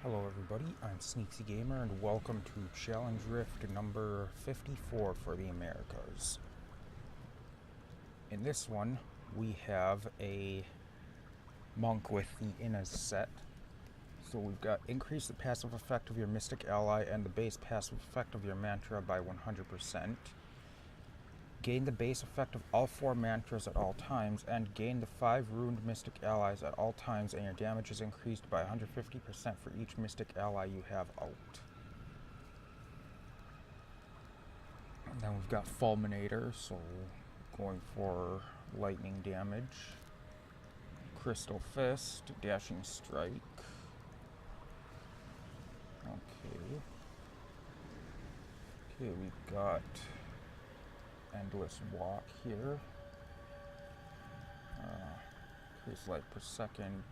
Hello everybody, I'm Sneaksy Gamer and welcome to Challenge Rift number 54 for the Americas. In this one, we have a monk with the Inez set. So we've got increase the passive effect of your Mystic Ally and the base passive effect of your mantra by 100%. Gain the base effect of all 4 mantras at all times, and gain the 5 ruined Mystic Allies at all times, and your damage is increased by 150% for each Mystic Ally you have out. And then we've got Fulminator, so going for lightning damage. Crystal Fist, Dashing Strike. Okay, we've got Endless Walk here. Increase light per second.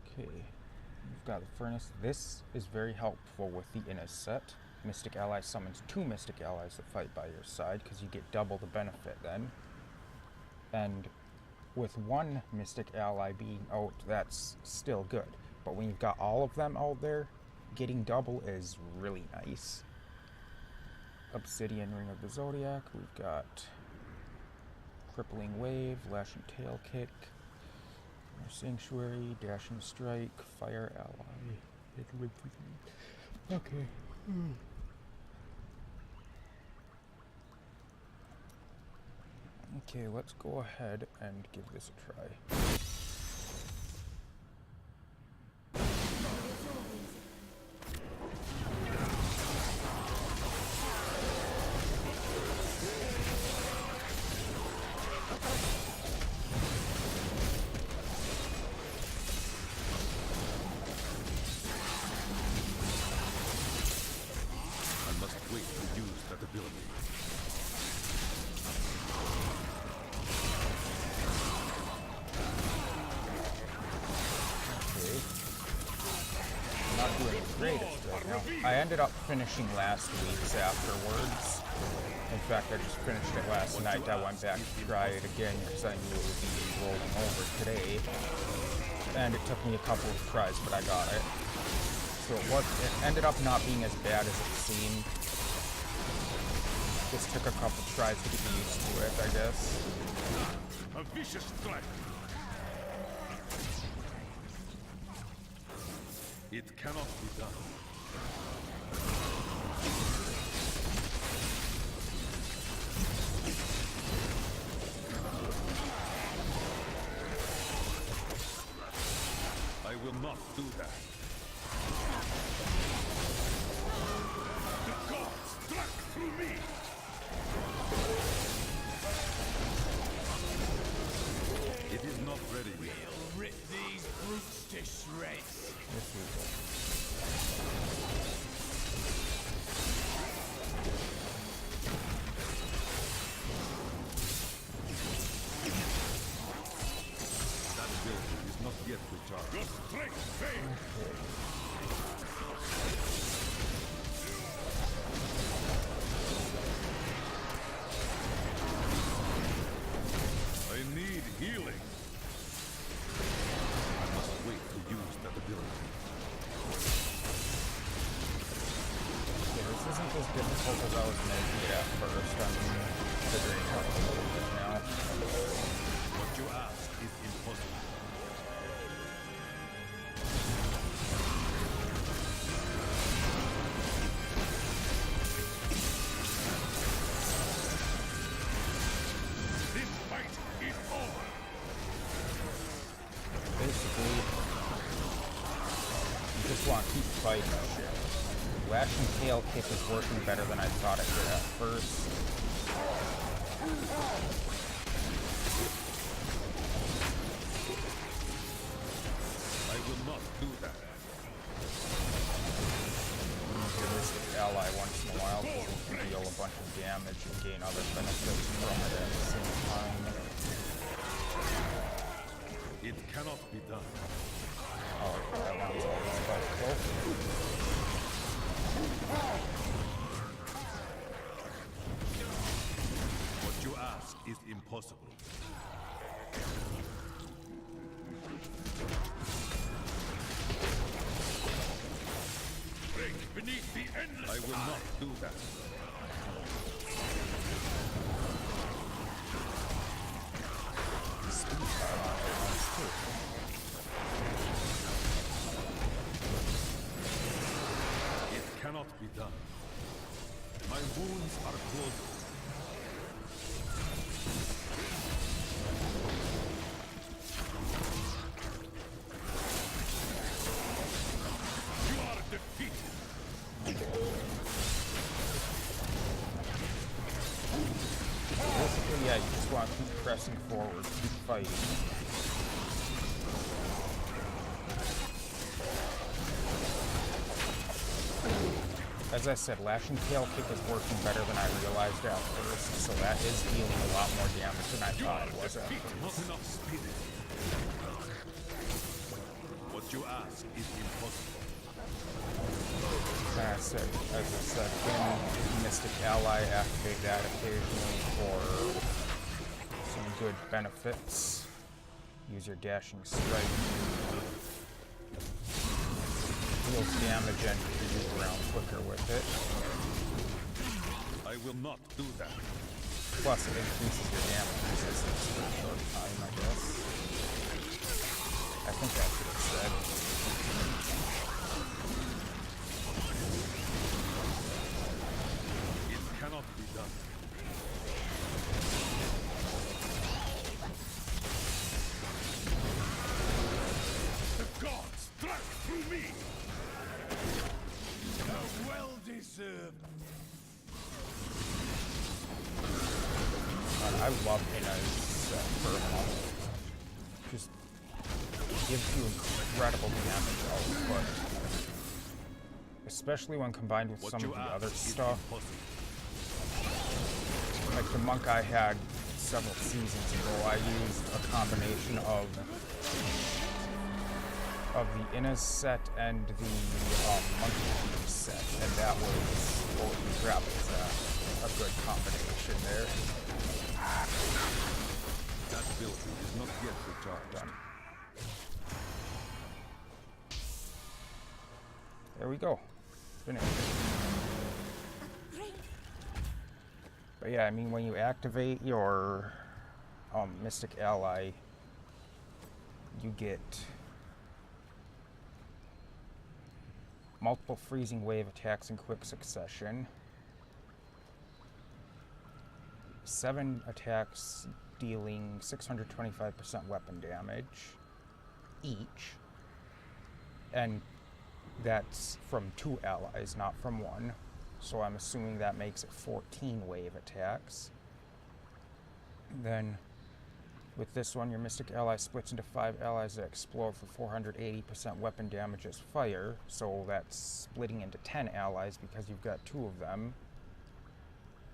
Okay, we've got the Furnace. This is very helpful with the Inez set. Mystic Ally summons 2 Mystic Allies that fight by your side because you get double the benefit then. And with 1 Mystic Ally being out, that's still good. But when you've got all of them out there, getting double is really nice. Obsidian Ring of the Zodiac, we've got Crippling Wave, Lashing Tail Kick, Sanctuary, Dashing Strike, Fire Ally. Okay. Okay, let's go ahead and give this a try. I ended up finishing last week's afterwards. In fact, I just finished it last night. I went back to try it again because I knew it would be rolling over today. And it took me a couple of tries, but I got it. So it ended up not being as bad as it seemed. Just took a couple tries to get used to it, I guess. A vicious strike. It cannot be done. I will not do that. The gods struck through me. It is not ready yet. We'll rip these brutes to shreds. That building is not yet recharged. Your strength failed. I need healing. I must wait to use that ability. Yeah, this isn't as difficult as I was making it at first. I'm figuring it out a little bit now. What you ask is impossible. This fight is over. Basically, you just want to keep fighting shit. Lashing Tail Kick is working better than I thought it did at first. I will not do that. Your Mystic Ally once in a while because you can deal a bunch of damage and gain other benefits from it at the same time. It cannot be done. Oh, that one's always helpful. What you ask is impossible. not do that. Speed power on it too. It cannot be done. My wounds are closing. You are defeated. Basically, yeah, you just want to keep pressing forward, keep fighting. As I said, Lashing Tail Kick is working better than I realized at first, so that is dealing a lot more damage than I thought it was at Defeated. Not first. enough spirit. What you ask is impossible. As I said, when Mystic Ally, activate that occasionally for some good benefits. Use your Dashing Strike. Deals damage and you can move around quicker with it. I will not do that. Plus, it increases your damage resistance for a short time, I guess. I think that's what it said. It cannot be done. The gods strike through me. Well deserved. I love Ina's Purple. Just gives you incredible damage output. Especially when combined with What some you of the ask other is stuff. impossible. Like the monk I had several seasons ago, I used a combination of the Inna's set and the Monkey Thief set, and that was, holy crap, was a good combination there. That ability is not yet recharged. Done. There we go. Finished. But yeah, I mean, when you activate your Mystic Ally, you get multiple freezing wave attacks in quick succession. 7 attacks dealing 625% weapon damage each. And that's from 2 allies, not from 1. So I'm assuming that makes it 14 wave attacks. Then with this one, your Mystic Ally splits into 5 allies that explode for 480% weapon damage as fire. So that's splitting into 10 allies because you've got 2 of them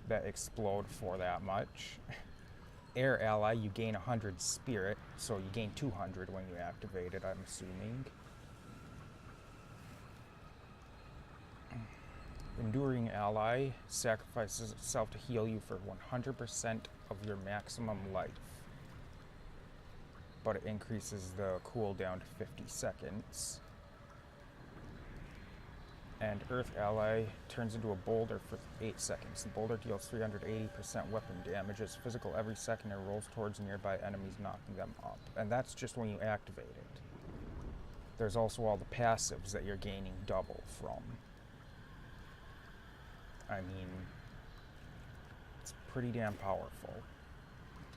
that explode for that much. Air Ally, you gain 100 spirit, so you gain 200 when you activate it, I'm assuming. Enduring Ally sacrifices itself to heal you for 100% of your maximum life, but it increases the cooldown to 50 seconds. And Earth Ally turns into a boulder for 8 seconds. The boulder deals 380% weapon damage as physical every second and rolls towards nearby enemies, knocking them up. And that's just when you activate it. There's also all the passives that you're gaining double from. I mean, it's pretty damn powerful.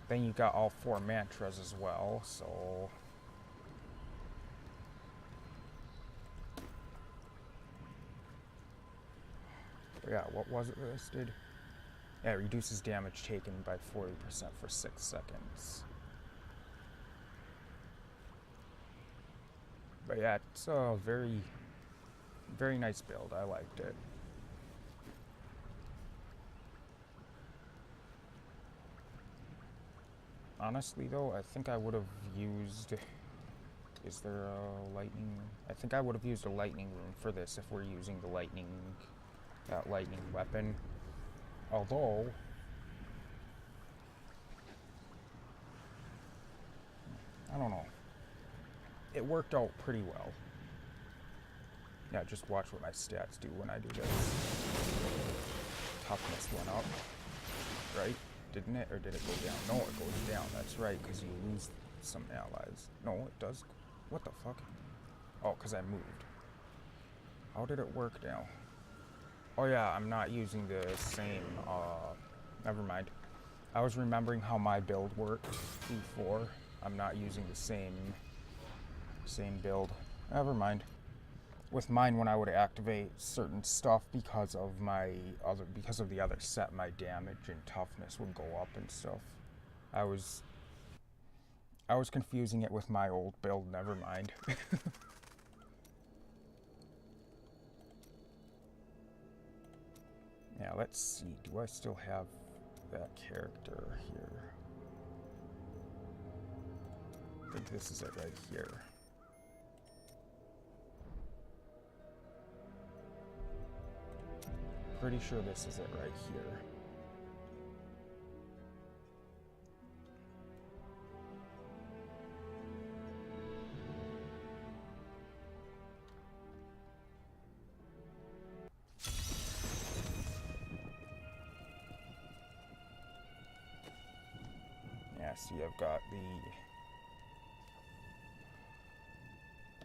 Then you got all 4 mantras as well, so... yeah, what was it listed? Yeah, it reduces damage taken by 40% for 6 seconds. But yeah, it's a very, very nice build. I liked it. Honestly though, I think I would have used... is there a lightning... I think I would have used a lightning rune for this if we're using the lightning... that lightning weapon. Although... I don't know. It worked out pretty well. Yeah, just watch what my stats do when I do this. toughness went up, right? Didn't it? Or did it go down? No, it goes down. That's right, because you lose some allies. No, it does. What the fuck? Oh, because I moved. How did it work now? Oh yeah, I'm not using the same, never mind. I was remembering how my build worked before. I'm not using the same build. Never mind. With mine, when I would activate certain stuff because of the other set, my damage and toughness would go up and stuff. I was confusing it with my old build. Never mind. Yeah, let's see. Do I still have that character here? I think this is it right here. Pretty sure this is it right here. Yeah, see, I've got the...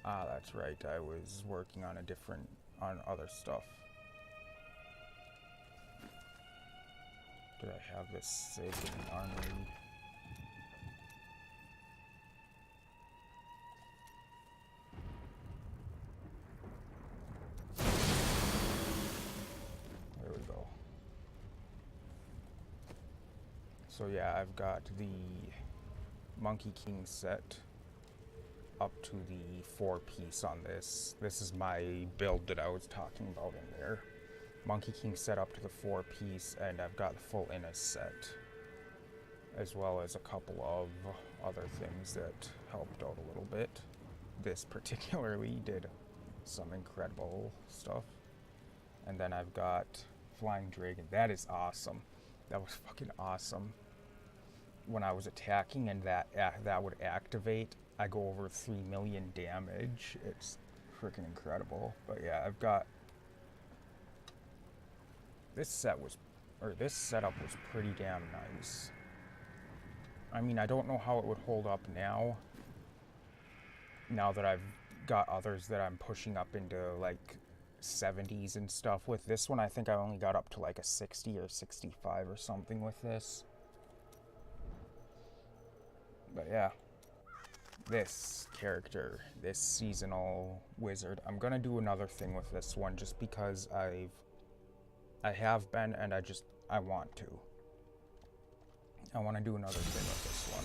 Ah, that's right. I was working on other stuff. Did I have this saved in the armory? There we go. So yeah, I've got the Monkey King set up to the 4-piece on this. This is my build that I was talking about in there. Monkey King set up to the 4-piece, and I've got the full Innis set, as well as a couple of other things that helped out a little bit. This particularly did some incredible stuff. And then I've got Flying Dragon. That is awesome. That was fucking awesome. When I was attacking and that would activate, I go over 3 million damage. It's freaking incredible. But yeah, I've got... This setup was pretty damn nice. I mean, I don't know how it would hold up now that I've got others that I'm pushing up into like 70s and stuff. With this one, I think I only got up to like a 60 or 65 or something with this. But yeah, this character, this seasonal wizard, I'm gonna do another thing with this one just because I have been, and I want to. I want to do another thing with this one.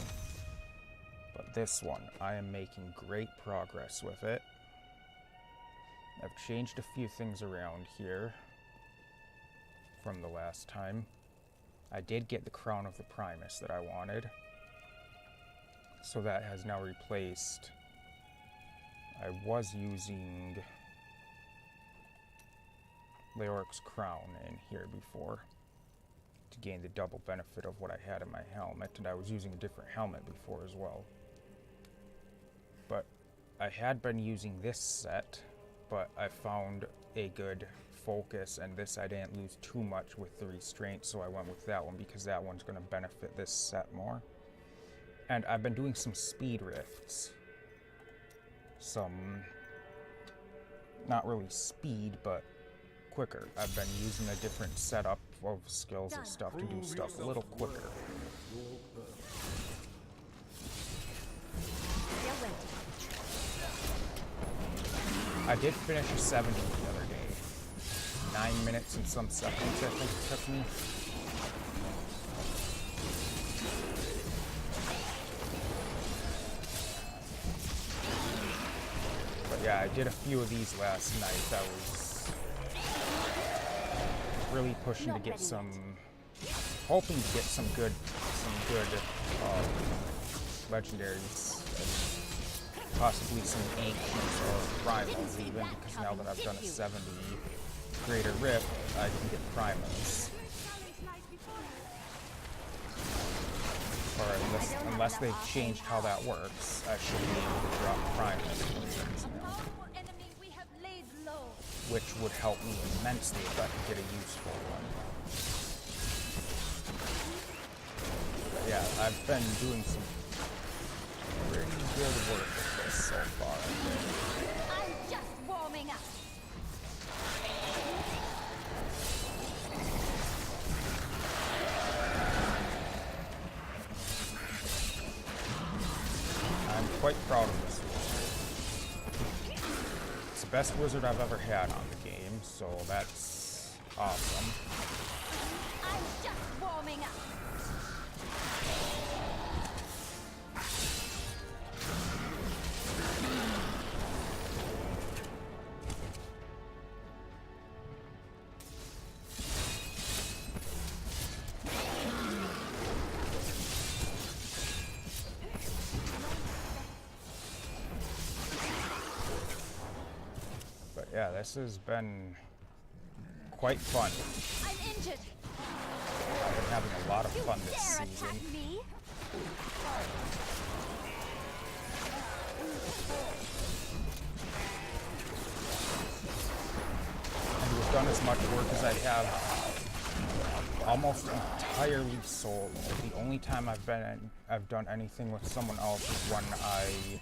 But this one, I am making great progress with it. I've changed a few things around here from the last time. I did get the Crown of the Primus that I wanted. So that has now replaced... I was using Leoric's Crown in here before to gain the double benefit of what I had in my helmet, and I was using a different helmet before as well. But I had been using this set, but I found a good focus, and this I didn't lose too much with the restraint, so I went with that one because that one's going to benefit this set more. And I've been doing some speed rifts. Some, not really speed, but quicker. I've been using a different setup of skills and stuff to do stuff a little quicker. I did finish a 70 the other day. 9 minutes and some seconds, I think it took me. But yeah, I did a few of these last night. I was really pushing to get some, hoping to get some good legendaries, and possibly some ancients or primals even, because now that I've done a 70 greater rift, I can get primals. Or unless they've changed how that works, I should be able to drop primals. which would help me immensely if I could get a useful one. But yeah, I've been doing some pretty good work with this so far, I think. I'm just warming up. I'm quite proud of this wizard. It's the best wizard I've ever had on the game, so that's awesome. I'm just warming up. But yeah, this has been quite fun. I'm injured. I've been having a lot of You fun this dare season. attack me? And we've done as much work as I have almost entirely solo. The only time I've done anything with someone else is when I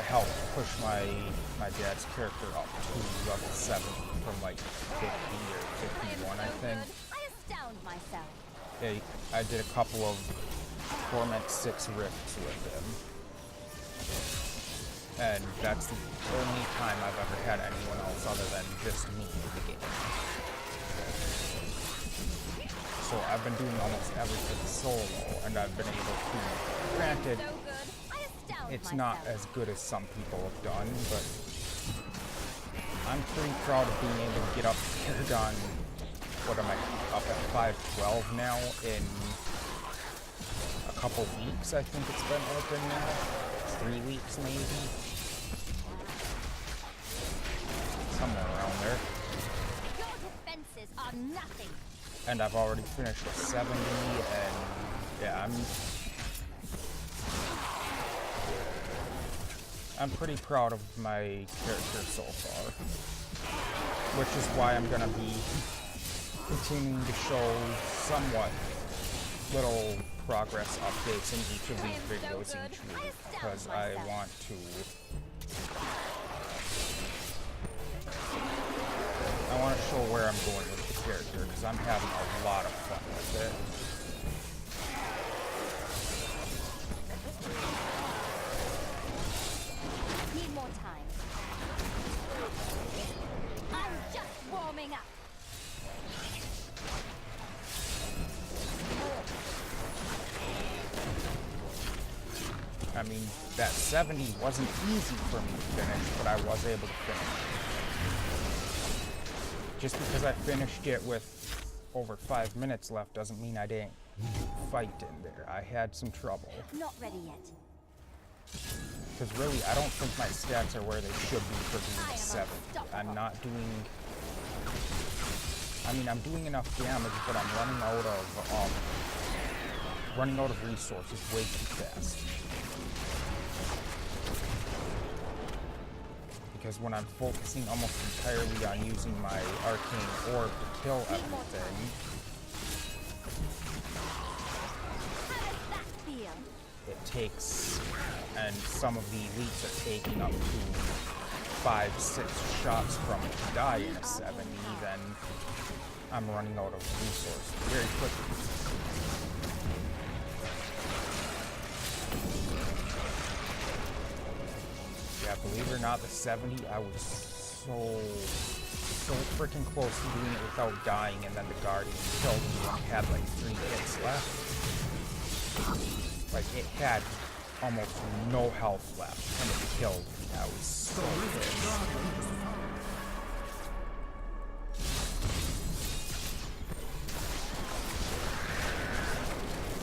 helped push my dad's character up to level 7 from like 50 or 51, I think. Good. I astound myself. I did a couple of Torment 6 rifts with him. And that's the only time I've ever had anyone else other than just me in the game. So I've been doing almost everything solo, and I've been able to, granted, So good. I astound it's myself. not as good as some people have done, but I'm pretty proud of being able to get up here on, what am I, up at 512 now in a couple weeks, I think it's been open now. 3 weeks maybe. Somewhere around there. Your defenses are nothing. And I've already finished a 70, and yeah, I'm pretty proud of my character so far. Which is why I'm gonna be continuing to show somewhat little progress updates in each of these videos each week, because I want to show where I'm going with the character, because I'm having a lot of fun with it. Need more time. I'm just warming up. I mean, that 70 wasn't easy for me to finish, but I was able to finish it. Just because I finished it with over 5 minutes left doesn't mean I didn't fight in there. I had some trouble. Not ready yet. Because really, I don't think my stats are where they should be for I being am 70. unstoppable. I'm not doing... I mean, I'm doing enough damage, but I'm running out of resources way too fast. Because when I'm focusing almost entirely on using my arcane orb to kill everything, How does that feel? it takes, and some of the elites are taking up to 5-6 shots from it to die in a 70, then I'm running out of resources very quickly. Yeah, believe it or not, the 70, I was so freaking close to doing it without dying, and then the Guardian killed me when it had like 3 hits left. Like, it had almost no health left, and it killed me. I was so pissed.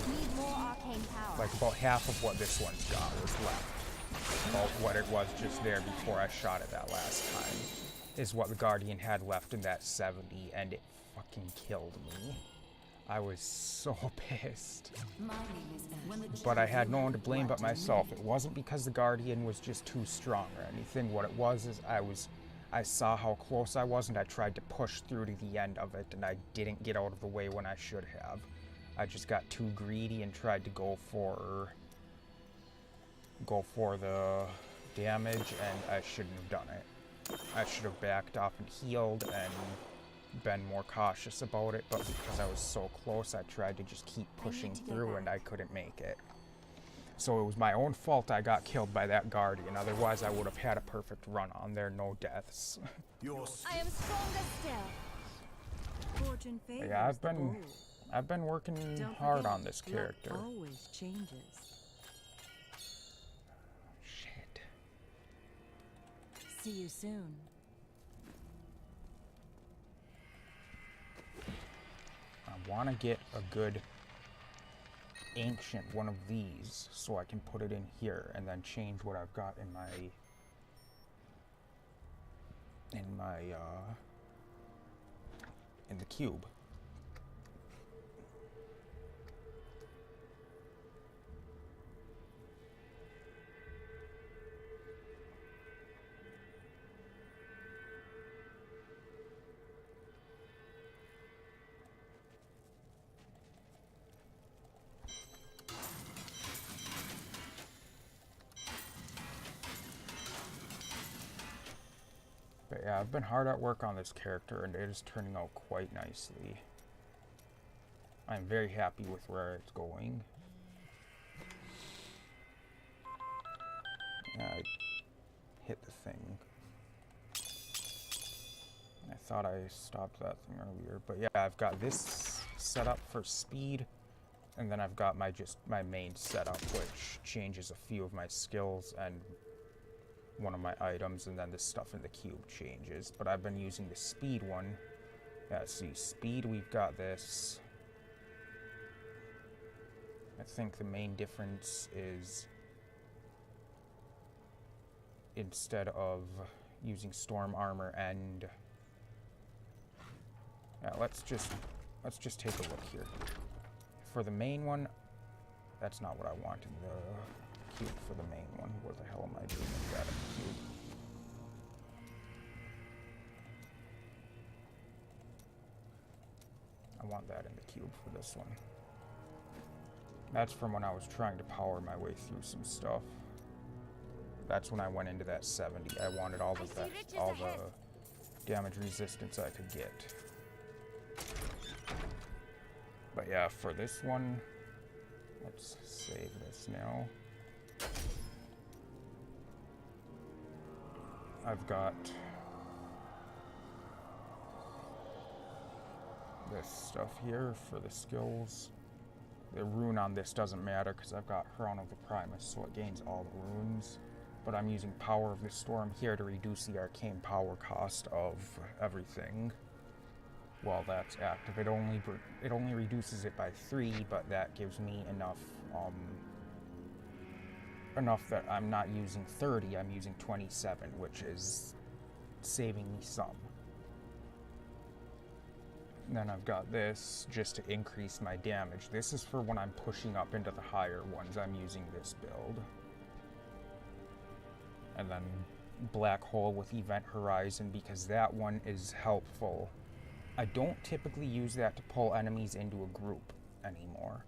Need more arcane power. Like, about half of what this one's got was left. About what it was just there before I shot it that last time is what the Guardian had left in that 70, and it fucking killed me. I was so pissed. But I had no one to blame but myself. It wasn't because the Guardian was just too strong or anything. What it was is I was I saw how close I was and I tried to push through to the end of it, and I didn't get out of the way when I should have. I just got too greedy and tried to go for the damage, and I shouldn't have done it. I should have backed off and healed and been more cautious about it, but because I was so close, I tried to just keep pushing through and I couldn't make it. So it was my own fault I got killed by that Guardian, otherwise I would have had a perfect run on there, no deaths. I am stronger still. Fortune favors Yeah, the bold. I've been working Don't hard forget, on this luck character. always changes. Shit. See you soon. I want to get a good ancient one of these so I can put it in here and then change what I've got in the cube. But yeah, I've been hard at work on this character and it is turning out quite nicely. I'm very happy with where it's going. Yeah, I hit the thing. I thought I stopped that thing earlier, but yeah, I've got this set up for speed, and then I've got my main setup, which changes a few of my skills and one of my items, and then the stuff in the cube changes. But I've been using the speed one. Yeah, see, speed, we've got this. I think the main difference is instead of using storm armor and yeah, let's just take a look here. For the main one, that's not what I wanted. The cube for the main one. What the hell am I doing with that in the cube? I want that in the cube for this one. That's from when I was trying to power my way through some stuff. That's when I went into that 70. I wanted all the damage resistance I could get. But yeah, for this one, let's save this now. I've got this stuff here for the skills. The rune on this doesn't matter because I've got Crown of the Primus, so it gains all the runes. But I'm using Power of the Storm here to reduce the arcane power cost of everything while that's active. It only reduces it by 3, but that gives me enough that I'm not using 30, I'm using 27, which is saving me some. And then I've got this just to increase my damage. This is for when I'm pushing up into the higher ones. I'm using this build. And then Black Hole with Event Horizon, because that one is helpful. I don't typically use that to pull enemies into a group anymore.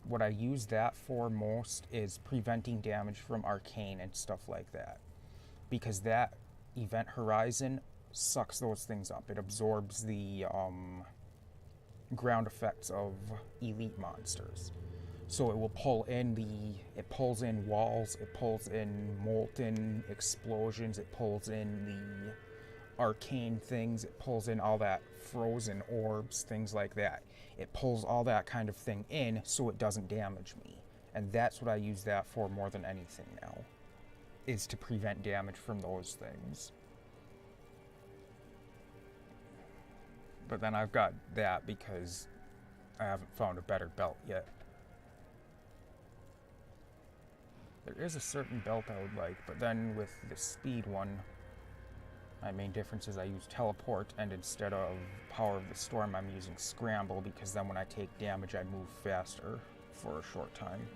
What I use that for most is preventing damage from arcane and stuff like that. Because that Event Horizon sucks those things up. It absorbs the ground effects of elite monsters. So it will pull in it pulls in walls, it pulls in molten explosions, it pulls in the arcane things, it pulls in all that frozen orbs, things like that. It pulls all that kind of thing in so it doesn't damage me. And that's what I use that for more than anything now, is to prevent damage from those things. But then I've got that because I haven't found a better belt yet. There is a certain belt I would like, but then with the speed one, my main difference is I use teleport, and instead of Power of the Storm, I'm using scramble, because then when I take damage, I move faster for a short time.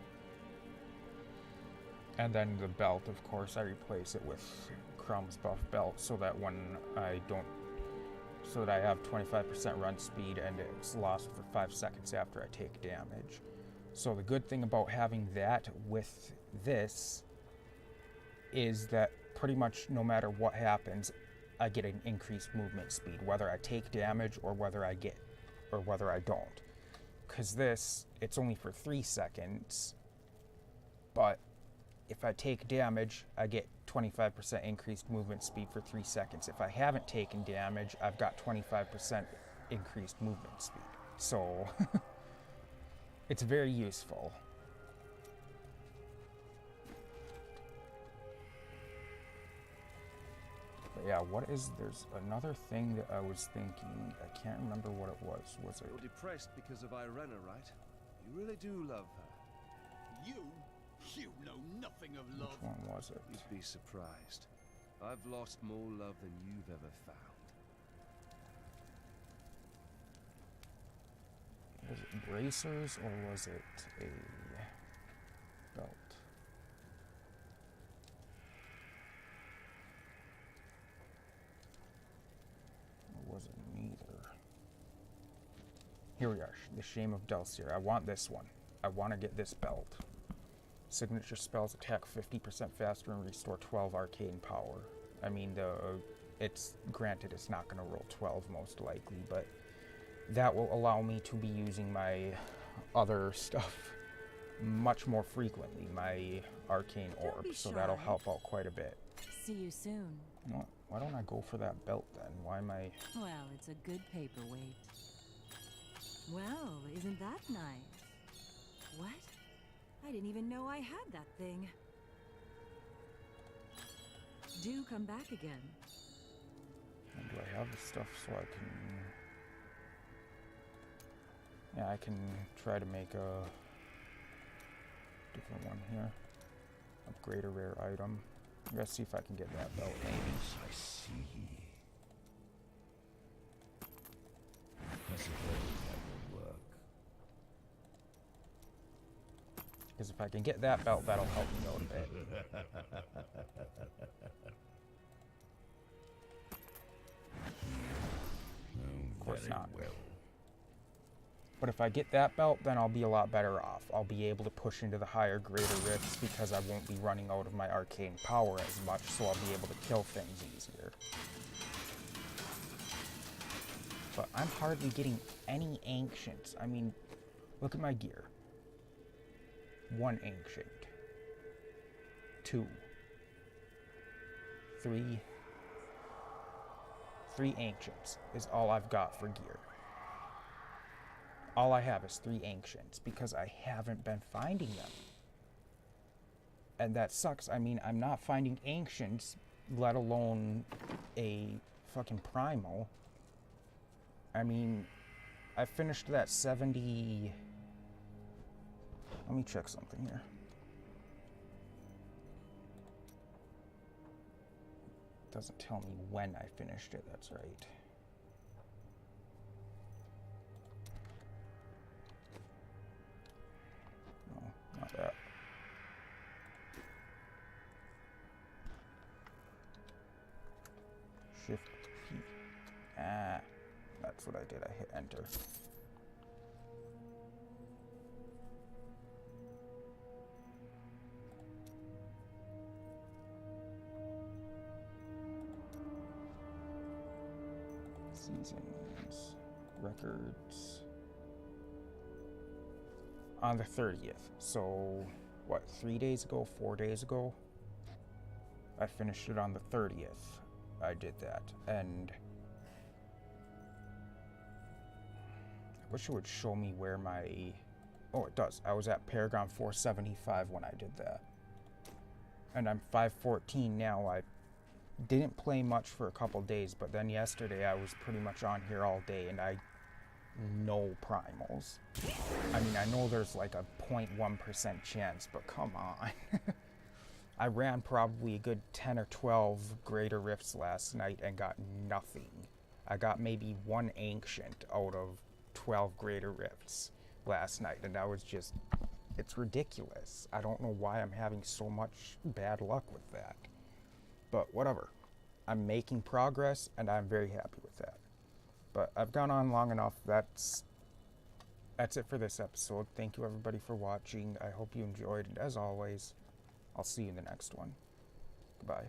And then the belt, of course, I replace it with Crumb's buff belt so that when I don't, so that I have 25% run speed and it's lost for 5 seconds after I take damage. So the good thing about having that with this is that pretty much no matter what happens, I get an increased movement speed, whether I take damage or whether I don't. Because this, it's only for 3 seconds, but if I take damage, I get 25% increased movement speed for 3 seconds. If I haven't taken damage, I've got 25% increased movement speed. So it's very useful. But yeah, there's another thing that I was thinking. I can't remember what it was. Was it? You're depressed because of Irena, right? You really do love her. You know nothing of love. Which one was it? You'd be surprised. I've lost more love than you've ever found. Was it bracers or was it a belt? Or was it neither? Here we are, the Shame of Delcir. I want this one. I want to get this belt. Signature spells attack 50% faster and restore 12 arcane power. I mean, it's granted it's not going to roll 12 most likely, but that will allow me to be using my other stuff much more frequently, my arcane orb, so that'll help out quite a bit. See you soon. You know what? Why don't I go for that belt then? Why am I... Well, it's a good paperweight. Well, isn't that nice? What? I didn't even know I had that thing. Do come back again. And do I have the stuff so I can... Yeah, I can try to make a different one here. Upgrade a rare item. Let's see if I can get that belt maybe. I see. I suppose that will work. Because if I can get that belt, that'll help me out a bit. Of course not. Well. But if I get that belt, then I'll be a lot better off. I'll be able to push into the higher greater rifts because I won't be running out of my arcane power as much, so I'll be able to kill things easier. But I'm hardly getting any ancients. I mean, look at my gear. 1 ancient. 2. 3. 3 ancients is all I've got for gear. All I have is 3 ancients because I haven't been finding them. And that sucks. I mean, I'm not finding ancients, let alone a fucking primal. I mean, I finished that 70... Let me check something here. Doesn't tell me when I finished it, that's right. No, not that. Shift P. Ah, that's what I did. I hit enter. Seasons, records, on the 30th. So, what, 3 days ago, 4 days ago? I finished it on the 30th. I did that, and I wish it would show me where my... Oh, it does. I was at Paragon 475 when I did that. And I'm 514 now. I didn't play much for a couple days, but then yesterday I was pretty much on here all day, and I know primals. I mean, I know there's like a 0.1% chance, but come on. I ran probably a good 10 or 12 greater rifts last night and got nothing. I got maybe 1 ancient out of 12 greater rifts last night, and that was just, it's ridiculous. I don't know why I'm having so much bad luck with that. But whatever. I'm making progress, and I'm very happy with that. But I've gone on long enough. That's it for this episode. Thank you everybody for watching. I hope you enjoyed, and as always, I'll see you in the next one. Goodbye.